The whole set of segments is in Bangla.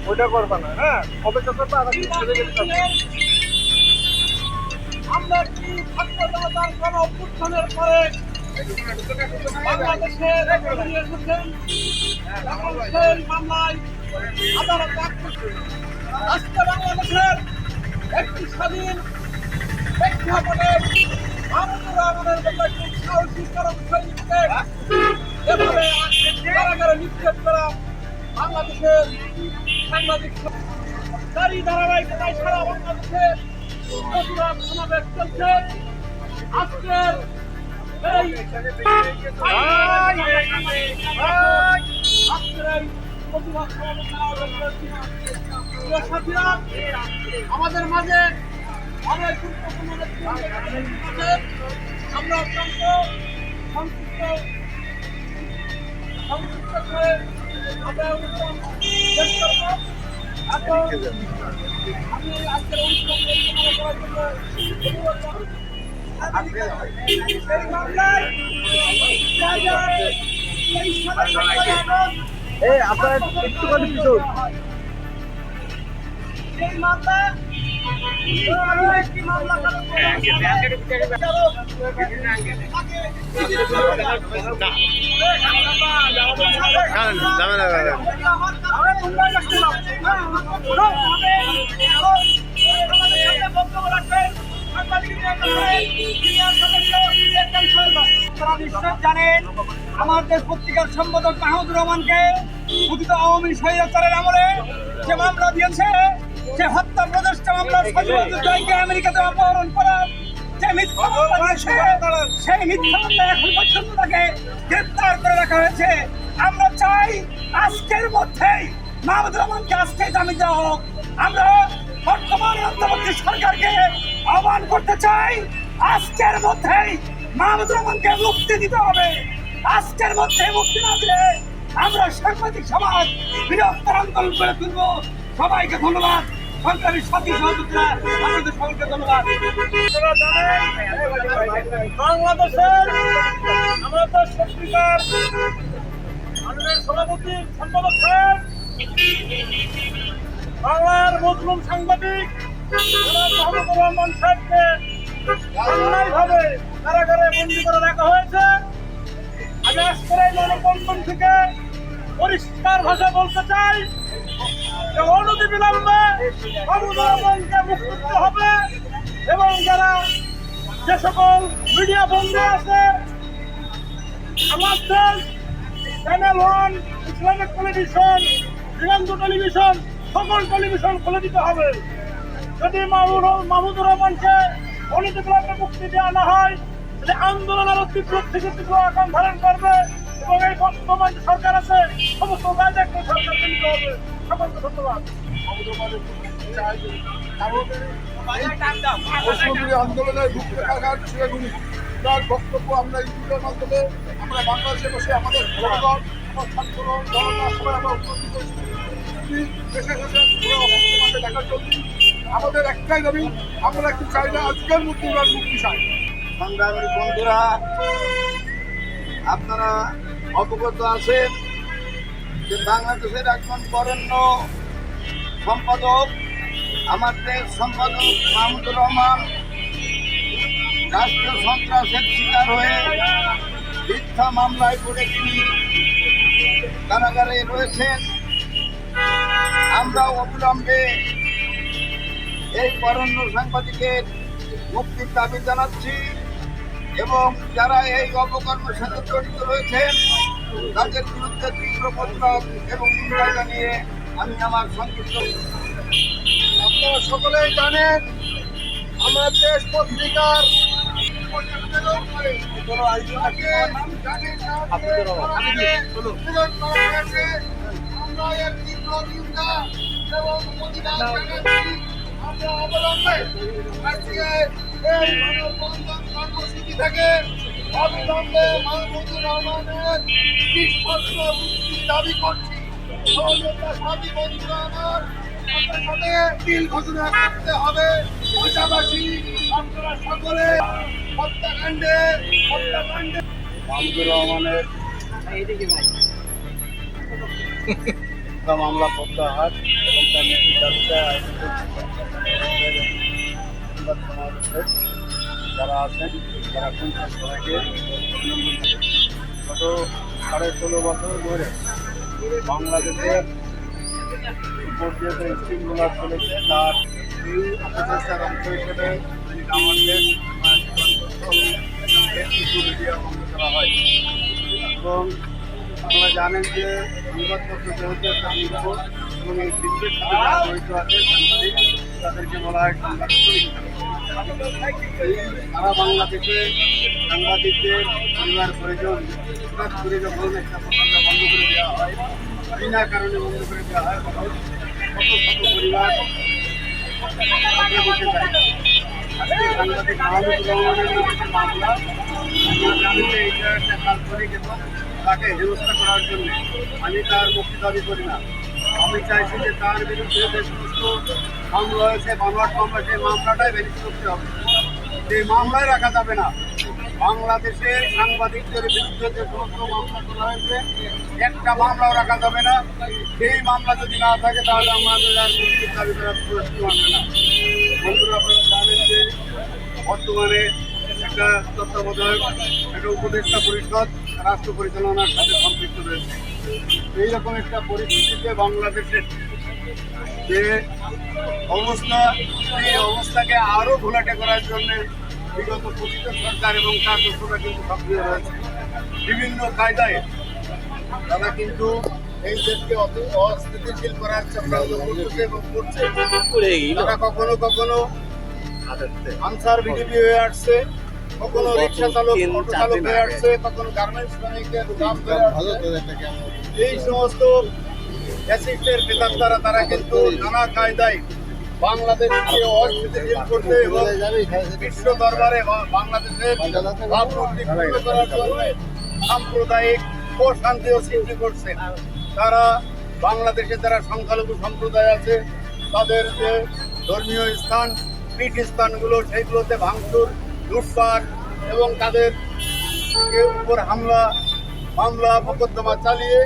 ওইটা করবা না, হ্যাঁ অপেক্ষা করবা। আমরা কি ছাত্রজনতার গণ অভ্যুত্থানের পরে বাংলাদেশের মামলায় আদালত আজকে বাংলাদেশের একটি স্বাধীন প্রেক্ষাপটে মাহমুদুর রহমানের মতো একটি সাহসী চরম সৈনিককে এভাবে কারাগারে নিক্ষেপ করা বাংলাদেশের সাংবাদিক তারই ধারাবাহিকতায় সারা বাংলাদেশে প্রতিবাদ সমাবেশ চলছে। আজকের আমাদের মাঝে অনেক গুরুত্বপূর্ণ আমরা অত্যন্ত সংক্ষিপ্ত হয়ে আমরা অনুষ্ঠান শেষ করব। এখন আমি আজকের অনুষ্ঠান পরিচালনা করার জন্য আপনার একটু করে পিছু এই মামলা একটি মামলা বক্তব্য রাখবেন জানেন আমাদের পত্রিকার সম্পাদক মাহমুদুর রহমানকে কথিত আওয়ামী স্বৈরাচারের আমলে যে মামলা দিয়েছে, যে হত্যা প্রচেষ্টা মামলার সজীবকে আমেরিকাতে অপহরণ করার যে মিথ্যা মামলা দিয়েছে, সেই মিথ্যা মামলা এখন পর্যন্ত তাকে গ্রেপ্তার করে রাখা হয়েছে। আমরা চাই আজকের মধ্যেই মাহমুদুর রহমানকে আজকে জামিন দেওয়া হোক। আমরা বর্তমান অন্তর্বর্তী সরকারকে আহ্বান করতে চাই, আজকের মধ্যেই মাহমুদুর রহমানকে মুক্তি দিতে হবে। আজকের মধ্যে মুক্তি না দিলে আমরা সাংবাদিক সমাজ বৃহত্তর আন্দোলন করে তুলব। সবাইকে ধন্যবাদ। সরকারি সাথী সহযোগিতা আপনাদের সকলকে ধন্যবাদ। বাংলাদেশের আমাদের পত্রিকার সভাপতি সম্পাদক সাহেব, বাংলার মজলুম সাংবাদিক মাহমুদুর রহমান সাহেবকে অন্যায়ভাবে কারাগারে বন্দী করে রাখা হয়েছে। আমি আজকের এই মানববন্ধন থেকে পরিষ্কার ভাষায় বলতে চাই যে অনতিবিলম্বে মাহমুদুর রহমানকে মুক্তি দিতে হবে এবং যারা যে সকল মিডিয়া বন্ধু আছে, আমাদের চ্যানেল 1, ইসলামিক টেলিভিশন, দিগন্ত টেলিভিশন, সকল টেলিভিশন খুলে দিতে হবে। যদি মাহমুদুর রহমানকে অনতিবিলম্বে মুক্তি দেওয়া না হয়, তাহলে আন্দোলন আরো তীব্র থেকে তীব্র আকাম ধারণ করবে এবং এই বর্তমান সরকার আছে সমস্ত রাজ্যকে সরকার নিতে হবে। সকলকে ধন্যবাদ। আন্দোলনের রূপরেখাঘাত সেগুলি তার বক্তব্য আমরা ইউটিউবের মাধ্যমে আমরা বাংলাদেশে বসে আমাদের জনগণ ছাত্র জনতা সবাই আমরা উপস্থিত হয়েছি। দেশে দেশে দেখা চলছি। আমাদের একটাই দাবি, আমরা একটু চাই না আজকের মুক্তির মুক্তি চাই। সংগ্রামী বন্ধুরা, আপনারা অবগত আছেন যে বাংলাদেশের একজন বরেণ্য সম্পাদক, আমাদের সম্পাদক মাহমুদুর রহমান রাষ্ট্রীয় সন্ত্রাসের শিকার হয়ে মিথ্যা মামলায় পড়ে তিনি কারাগারে রয়েছেন। আমরা অবিলম্বে এই বরেণ্য সাংবাদিকের মুক্তির দাবি জানাচ্ছি এবং যারা এই অপকর্মের সাথে জড়িত রয়েছেন তাদের বিরুদ্ধে তীব্র প্রতিবাদ এবং নিন্দা জানিয়ে আমি আমার সংক্ষিপ্ত। আপনারা সকলেই জানেন আমার দেশ পত্রিকার আমরা অবলম্বে আজকে এই মানববন্ধন কর্মসূচি থেকে অবিলম্বে মাহমুদুর রহমানের নিষ্পত্র মুক্তির দাবি করছি। সাথী বন্ধুরা আমার সাথে দিল ঘোষণা করতে হবে। পাশাপাশি আপনারা সকলে হত্যাকাণ্ডে মাহমুদুর রহমানের মামলা প্রত্যাহার এবং তার মুক্তির দাবিতে আয়োজিত সংবাদ সমাবেশে যারা আছেন তারা কিন্তু সবাইকে গত 16.5 বছর ধরে বাংলাদেশের উপর যে স্কিমগুলো চলেছে তার এই অপচেষ্টার অংশ হিসেবে আমাদের কিছু মিডিয়া বন্ধ করা হয় এবং আপনারা জানেন যে সংবাদপত্র যেহেতু একটা নির্ভর এবং এই বিদ্যুৎ সাথে যারা জড়িত আছে সাংবাদিক তাদেরকে বলা হয় সাংবাদিক। সারা বাংলাদেশে সাংবাদিকদের পরিবার পরিজন হঠাৎ করে যখন একটা প্রসঙ্গ বন্ধ করে দেওয়া হয় বিনা কারণে বন্ধ করে দেওয়া হয় তখন শত শত পরিবার বসে যায়। আজকে সাংবাদিক মাহমুদুর রহমানের যে মামলা আপনারা জানেন যে এটা একটা কাল্পনিক এবং তাকে হেনস্থা করার জন্য আমি তার মুক্তি দাবি করি না। আমি চাইছি যে তার বিরুদ্ধে যে সমস্ত মামলা হয়েছে বানোয়াট মামলা সেই মামলাটাই ভেরিফাই করতে হবে, সেই মামলায় রাখা যাবে না। বাংলাদেশে সাংবাদিকদের বিরুদ্ধে যে সমস্ত মামলা করা হয়েছে একটা মামলাও রাখা যাবে না। সেই মামলা যদি না থাকে তাহলে আমাদের আর মুক্তির দাবি করার প্রশ্ন আসবে না। বন্ধুরা আপনারা জানেন যে বর্তমানে একটা তত্ত্বাবধায়ক একটা উপদেষ্টা পরিষদ রাষ্ট্র পরিচালনার সাথে সম্পৃক্ত রয়েছে। এইরকম একটা পরিস্থিতিতে বাংলাদেশের যে অবস্থা সেই অবস্থাকে আরও ঘোলাটে করার জন্য বিগত প্রতিটি সরকার এবং তার দোষরা কিন্তু সক্রিয় রয়েছে। বিভিন্ন কায়দায় তারা কিন্তু এই দেশকে অস্থিতিশীল করার চক্রান্ত করতেছে এবং করছে। তারা কখনো কখনো আনসার বিডিপি হয়ে আসছে, কখনো রিক্সা চালক অটো চালক হয়ে আসছে, কখনো গার্মেন্টস শ্রমিকের দাম হয়ে আসছে। এই সমস্ত অ্যাসিস্টের বেতার তারা কিন্তু নানা কায়দায় বাংলাদেশকে অস্থিতিশীল করতে এবং বিশ্ব দরবারে বাংলাদেশের ভাবমূর্তি পূর্ণ করার জন্য সাম্প্রদায়িক অশান্তিও সৃষ্টি করছে। তারা বাংলাদেশে যারা সংখ্যালঘু সম্প্রদায় আছে তাদের যে ধর্মীয় স্থান পীঠ স্থানগুলো সেইগুলোতে ভাঙচুর লুটপাট এবং তাদের উপর মামলা মোকদ্দমা চালিয়ে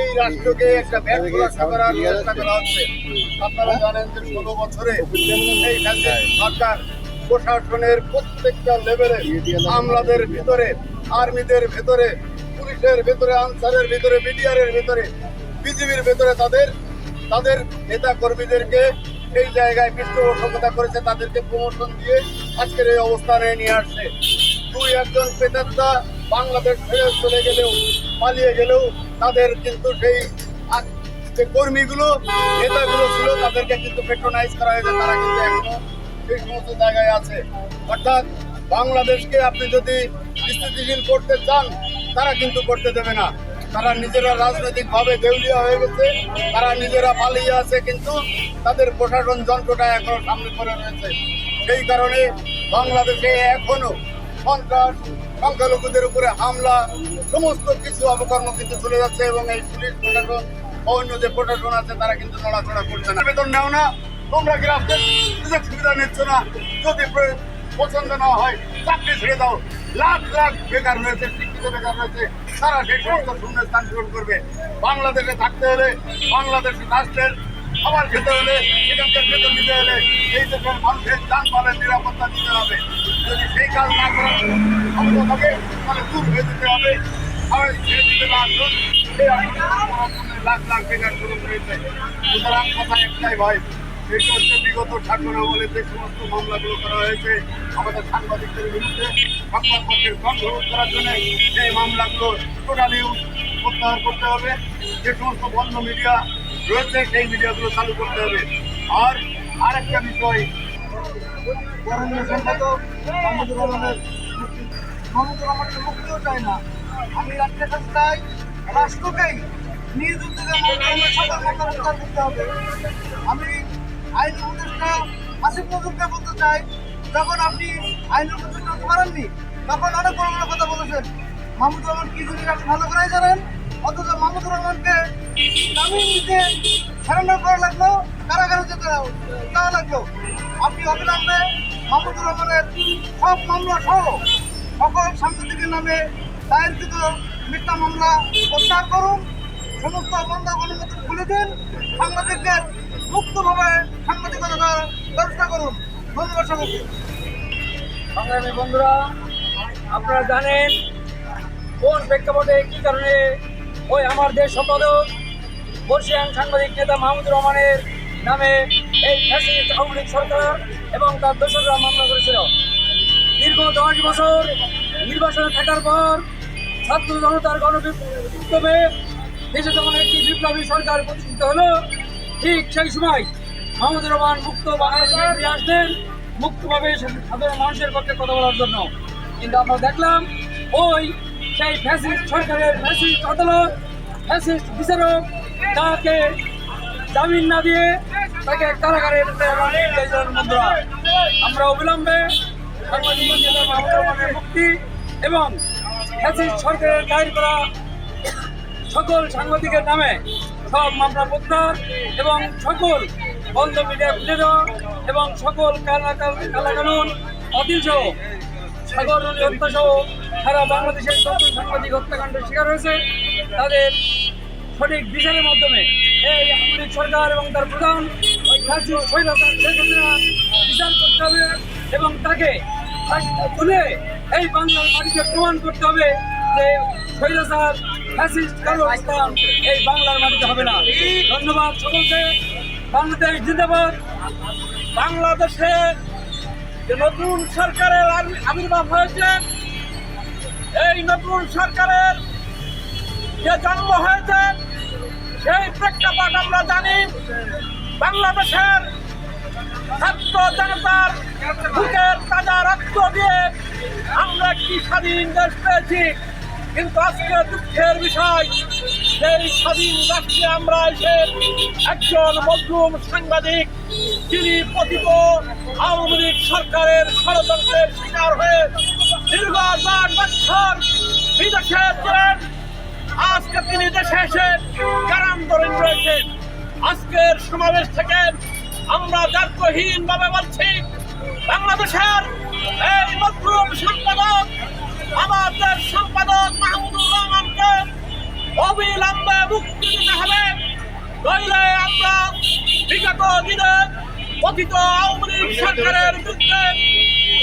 এই রাষ্ট্রকে একটা ব্যর্থ রাষ্ট্র করার চেষ্টা করা হচ্ছে। আপনারা জানেন যে 16 বছরে এই সরকার প্রশাসনের প্রত্যেকটা লেভেলে আমলাদের ভিতরে, আর্মিদের ভেতরে, পুলিশের ভেতরে, আনসারের ভিতরে, বিডিআরের ভেতরে, বিজিবির ভেতরে তাদের নেতা কর্মীদেরকে এই জায়গায় পৃষ্ঠপোষকতা করেছে, তাদেরকে প্রমোশন দিয়ে আজকের এই অবস্থানে নিয়ে আসছে। 2-1 প্রেতাত্মা বাংলাদেশ ছেড়ে চলে গেলেও পালিয়ে গেলেও তাদের কিন্তু সেই যে কর্মীগুলো নেতাগুলো ছিল তাদেরকে কিন্তু পেট্রোনাইজ করা হয়েছে। তারা কিন্তু এখনো সেই সমস্ত জায়গায় আছে। অর্থাৎ বাংলাদেশকে আপনি যদি স্থিতিশীল করতে চান তারা কিন্তু করতে দেবে না। তারা নিজেরা রাজনৈতিকভাবে দেউলিয়া হয়ে গেছে, তারা নিজেরা পালিয়ে আছে, কিন্তু তাদের প্রশাসন যন্ত্রটা এখনো সামনে করে রয়েছে। সেই কারণে বাংলাদেশে এখনো সন্ত্রাস, সংখ্যালঘুদের উপরে হামলা, সমস্ত কিছু অপকর্ম কিন্তু চলে যাচ্ছে এবং এই পুলিশ প্রশাসন অন্য যে প্রশাসন আছে তারা কিন্তু নড়াচড়া করছে না। বেতন নেও না, তোমরা কি রাষ্ট্রের সুযোগ সুবিধা নিচ্ছ না? যদি পছন্দ না হয় চাকরি ছেড়ে দাও। লাখ লাখ বেকার রয়েছে, শিক্ষিত বেকার রয়েছে, তারা সেই সমস্ত শূন্যস্থান পূরণ করবে। বাংলাদেশে থাকতে হলে, বাংলাদেশের রাষ্ট্রের খাবার খেতে হলে, এখানকার বেতন দিতে হলে এই দেশের মানুষের যানবাহনের নিরাপত্তা দিতে হবে। যদি সেই কাজ না করার ক্ষমতা থাকে তাহলে দূর হয়ে যেতে হবে। আর ছেড়ে দিতে না আসুন, এই লাখ লাখ বেকার শুরু রয়েছে। সুতরাং কথা একটাই ভাই, সেটা হচ্ছে বিগত শাসন আমলে যে সমস্ত মামলাগুলো করা হয়েছে আমাদের সাংবাদিকদের বিরুদ্ধে সংবাদপত্রের কন্ট্রোল করার জন্য সেই মামলাগুলো টোটালি প্রত্যাহার করতে হবে। যে সমস্ত বন্ধ মিডিয়া রয়েছে সেই মিডিয়াগুলো চালু করতে হবে। আর আরেকটা বিষয়, মাহমুদুর রহমানের মুক্তিও চাই না। আমি রাষ্ট্রের কাছে চাই রাষ্ট্রকেই নিজ উদ্যোগে সকল মামলা প্রত্যাহার করতে হবে। আমি আইন উপদেষ্টা আসিফ নজরুলকে বলতে চাই, যখন আপনি আইন উপদেষ্টা হতে পারেননি তখন অনেক বড় বড় কথা বলেছেন। মাহমুদুর রহমান কি জিনিস আপনি ভালো করেই জানেন, অথচ মাহমুদুর রহমানকে জামিন দিতে সারেন্ডার করা লাগলো, কারাগারে যেতে যাওয়া লাগলো। আপনি অবিলম্বে মাহমুদুর রহমানের সব মামলা সহ সকল সাংবাদিকের নামে দায়েরকৃত মিথ্যা মামলা প্রত্যাহার করুন, সমস্ত বন্ধ অনুমোদন খুলে দিন, সাংবাদিকদের মুক্তভাবে সাংবাদিকতার ব্যবস্থা করুন। ধন্যবাদ সবাইকে। সংগ্রামী বন্ধুরা, আপনারা জানেন কোন প্রেক্ষাপটে কি কারণে ওই আমার দেশ সম্পাদক বর্ষিয়ান সাংবাদিক নেতা মাহমুদুর রহমানের নামে এই ফ্যাসিস্ট আওয়ামী লীগ সরকার এবং তার দোসররা মামলা করেছিল। দীর্ঘ 10 বছর নির্বাচনে থাকার পর ছাত্র জনতার গণবিপ্লবে দেশে যখন একটি বিপ্লবী সরকার প্রতিষ্ঠিত হলো, ঠিক সেই সময় মাহমুদুর রহমান মুক্ত বাংলাদেশে ফিরে আসলেন মুক্তভাবে সাধারণ মানুষের পক্ষে কথা বলার জন্য। কিন্তু আমরা দেখলাম ওই সেই ফ্যাসিস্ট সরকারের ফ্যাসিস্ট আদালত, ফ্যাসিস্ট বিচারক তাকে জামিন না দিয়ে তাকে কারাগারে বন্ধুরা, আমরা অবিলম্বে সাংবাদিক নেতা মাহমুদুর রহমানের মুক্তি এবং ফ্যাসিস্ট সরকারের দায়ের করা সকল সাংবাদিকের নামে সব মামলা প্রত্যাহার এবং সকল বন্ধ মিডিয়া খুলে দেওয়া এবং সকল কালাকানুন অতিসহ সাগর নদী হত্যাসহ সারা বাংলাদেশের যত সাংবাদিক হত্যাকাণ্ডের শিকার হয়েছে তাদের সঠিক বিচারের মাধ্যমে এই আওয়ামী লীগ সরকার এবং তার প্রধান স্বৈরাচার শেখ হাসিনা বিচার করতে হবে এবং তাকে তুলে এই বাংলার মাটিকে প্রমাণ করতে হবে যে স্বৈরাচার ফ্যাসিস্ট কালো ইসলাম এই বাংলার মাটিতে হবে না। ধন্যবাদ সকলকে। বাংলাদেশ জিন্দাবাদ। বাংলাদেশে যে নতুন সরকারের আবির্ভাব হয়েছে, এই নতুন সরকারের যে জন্ম হয়েছে সেই প্রেক্ষাপট আমরা জানি। বাংলাদেশের ছাত্র জনতার বুকের তাজা রক্ত দিয়ে আমরা একটি স্বাধীন দেশ পেয়েছি, কিন্তু আজকে দুঃখের বিষয় সেই স্বাধীন রাষ্ট্রে আমরা এসে একজন মজলুম সাংবাদিক যিনি পতিত আওয়ামী লীগ সরকারের ষড়যন্ত্রের শিকার হয়ে দীর্ঘ 10 বছর বিদেশে ছিলেন, আজকে তিনি দেশে এসে কারান্তরে রয়েছেন। আজকের সমাবেশ থেকে আমরা দায়িত্বহীন ভাবে বলছি, বাংলাদেশের এই মজলুম সম্পাদক আমাদের সম্পাদক মাহমুদুর রহমানকে অবিলম্বে মুক্তি দিতে হবে, নইলে আমরা বিগত দিনে কথিত আওয়ামী লীগ সরকারের বিরুদ্ধে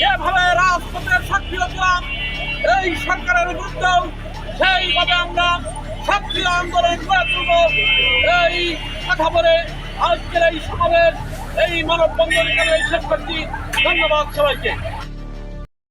যেভাবে রাজপথের সক্রিয় ছিলাম, এই সরকারের বিরুদ্ধেও সেইভাবে আমরা সক্রিয় আন্দোলন করে তুলব। এই কথা বলে আজকের এই সমাবেশ এই মানববন্ধন এখানে শেষ করছি। ধন্যবাদ সবাইকে।